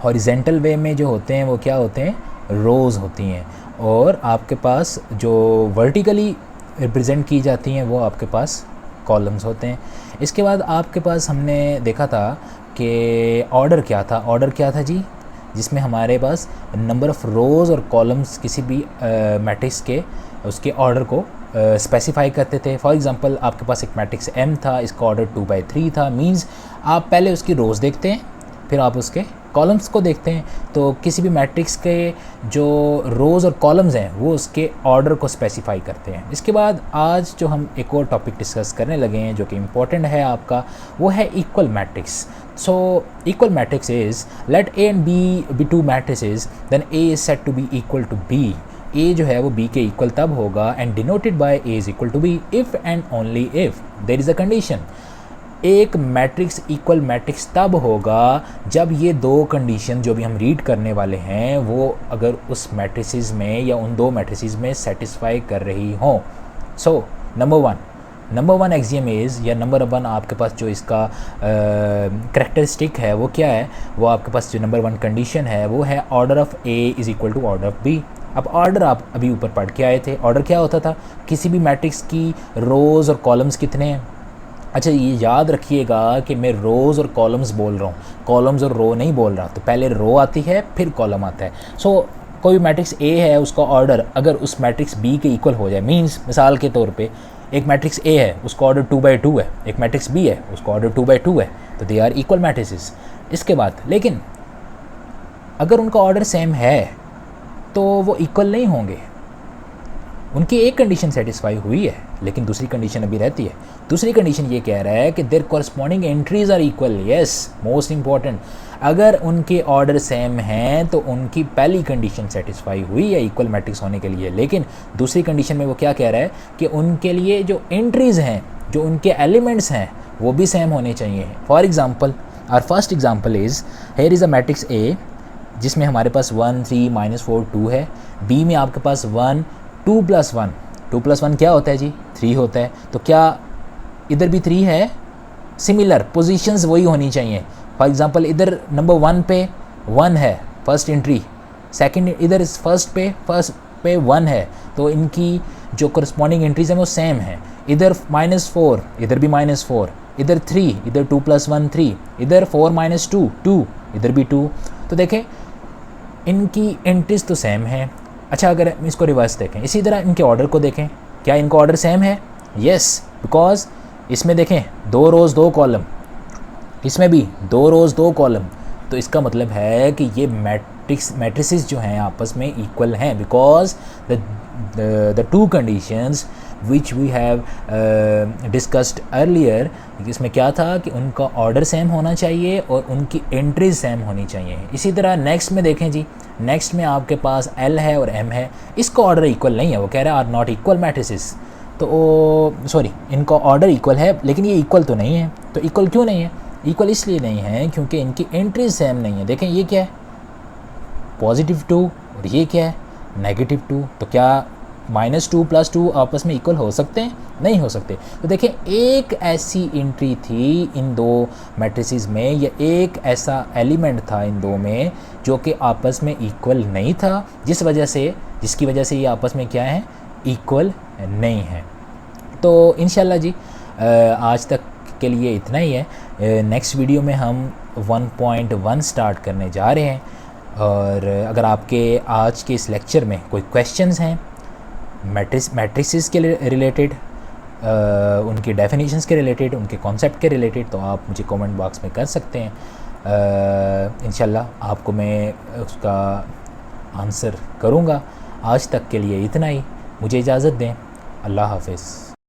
Horizontal वे में जो होते हैं वो क्या होते हैं, रोज़ होती हैं, और आपके पास जो वर्टिकली रिप्रेजेंट की जाती हैं वो आपके पास कॉलम्स होते हैं। इसके बाद आपके पास हमने देखा था कि ऑर्डर क्या था, ऑर्डर क्या था जी, जिसमें हमारे पास नंबर ऑफ़ रोज़ और कॉलम्स किसी भी मैट्रिक्स के उसके ऑर्डर को स्पेसिफाई करते थे। फॉर एग्जांपल आपके पास एक मैट्रिक्स M था, इसका ऑर्डर 2/3 था। मींस आप पहले उसकी रोज़ देखते हैं, फिर आप उसके कॉलम्स को देखते हैं। तो किसी भी मैट्रिक्स के जो रोज़ और कॉलम्स हैं वो उसके ऑर्डर को स्पेसिफाई करते हैं। इसके बाद आज जो हम एक और टॉपिक डिस्कस करने लगे हैं जो कि इम्पोर्टेंट है आपका, वो है equal matrix. So equal matrix is let A and B be two matrices, then A is said to be equal to B. A जो है वो B के इक्वल तब होगा and denoted by A is equal to B if and only if there is a condition. एक matrix equal matrix तब होगा जब ये दो कंडीशन जो भी हम रीड करने वाले हैं वो अगर उस मैट्रिसेस में या उन दो मैट्रिसेस में सेटिस्फाई कर रही हों। So number one axiom is, या नंबर वन आपके पास जो इसका करेक्टरिस्टिक है वो क्या है, वो आपके पास जो नंबर वन कंडीशन है वो है order of A is equal to order of B। अब ऑर्डर आप अभी ऊपर पढ़ के आए थे, ऑर्डर क्या होता था, किसी भी मैट्रिक्स की रोज़ और कॉलम्स कितने हैं। अच्छा ये याद रखिएगा कि मैं रोज़ और कॉलम्स बोल रहा हूँ, कॉलम्स और रो नहीं बोल रहा। तो पहले रो आती है फिर कॉलम आता है। सो कोई मैट्रिक्स A है, उसका ऑर्डर अगर उस मैट्रिक्स B के इक्वल हो जाए, मींस मिसाल के तौर पे एक मैट्रिक्स A है उसका ऑर्डर 2/2 है, एक मैट्रिक्स B है उसका ऑर्डर 2/2 है, तो दे आर इक्वल मैट्रिसेस। इसके बाद लेकिन अगर उनका ऑर्डर सेम है तो वो इक्वल नहीं होंगे। उनकी एक कंडीशन सेटिस्फाई हुई है लेकिन दूसरी कंडीशन अभी रहती है। दूसरी कंडीशन ये कह रहा है कि there corresponding entries are equal. Yes, most important, अगर उनके ऑर्डर सेम हैं तो उनकी पहली कंडीशन सेटिस्फाई हुई है इक्वल मैट्रिक्स होने के लिए। लेकिन दूसरी कंडीशन में वो क्या कह रहा है कि उनके लिए जो एंट्रीज़ हैं, जो उनके एलिमेंट्स हैं, वो भी सेम होने चाहिए। For example our first example is here is a matrix A जिसमें हमारे पास 1 3 -4 2 है। B में आपके पास 1 2 + 1, 2 + 1 क्या होता है जी, 3 होता है। तो क्या इधर भी 3 है? सिमिलर पोजीशंस वही होनी चाहिए। फॉर एग्जांपल इधर नंबर 1 पे 1 है फर्स्ट एंट्री, सेकंड इधर फर्स्ट पे 1 है, तो इनकी जो करस्पॉन्डिंग एंट्रीज हैं वो सेम है। इधर -4, इधर भी -4, इधर 3, इधर 2 + 1 3, इधर 4 - 2 2, इधर भी 2। तो देखें इनकी एंट्रीज तो सेम है। अच्छा अगर हम इसको रिवर्स देखें, इसी तरह इनके ऑर्डर को देखें, क्या इनका ऑर्डर सेम है? यस, बिकॉज इसमें देखें 2 रोज़ 2 कॉलम, इसमें भी 2 रोज़ 2 कॉलम। तो इसका मतलब है कि ये मैट्रिसेस जो हैं आपस में इक्वल हैं, because the two conditions which we have discussed earlier, इसमें क्या था कि उनका ऑर्डर सेम होना चाहिए और उनकी एंट्रीज सेम होनी चाहिए। इसी तरह नेक्स्ट में देखें जी, नेक्स्ट में आपके पास L है और M है, इसका ऑर्डर इक्वल नहीं है, वो कह रहा है आर नॉट इक्वल मैट्रिसेस। तो सॉरी, इनका ऑर्डर इक्वल है लेकिन ये इक्वल तो नहीं है। तो इक्वल क्यों नहीं है? इक्वल इसलिए नहीं है क्योंकि इनकी एंट्रीज सेम नहीं है। देखें ये क्या है, +2 और ये क्या है, -2। तो क्या -2 + 2 आपस में इक्वल हो सकते हैं? नहीं हो सकते। तो देखें एक ऐसी एंट्री थी इन दो मैट्रिसेस में, या एक ऐसा एलिमेंट था इन दो में जो कि आपस में इक्वल नहीं था, जिसकी वजह से ये आपस में क्या है, इक्वल नहीं है। तो इंशाल्लाह जी आज तक के लिए इतना ही है। नेक्स्ट वीडियो में हम 1.1 स्टार्ट करने जा रहे हैं। और अगर आपके आज के इस लेक्चर में कोई क्वेश्चंस हैं मैट्रिसेस के रिलेटेड, उनकी डेफिनेशंस के रिलेटेड, उनके कॉन्सेप्ट के रिलेटेड, तो आप मुझे कमेंट बॉक्स में कर सकते हैं। इंशाल्लाह आपको मैं उसका आंसर करूँगा। आज तक के लिए इतना ही, मुझे इजाज़त दें। अल्लाह हाफ़िज़।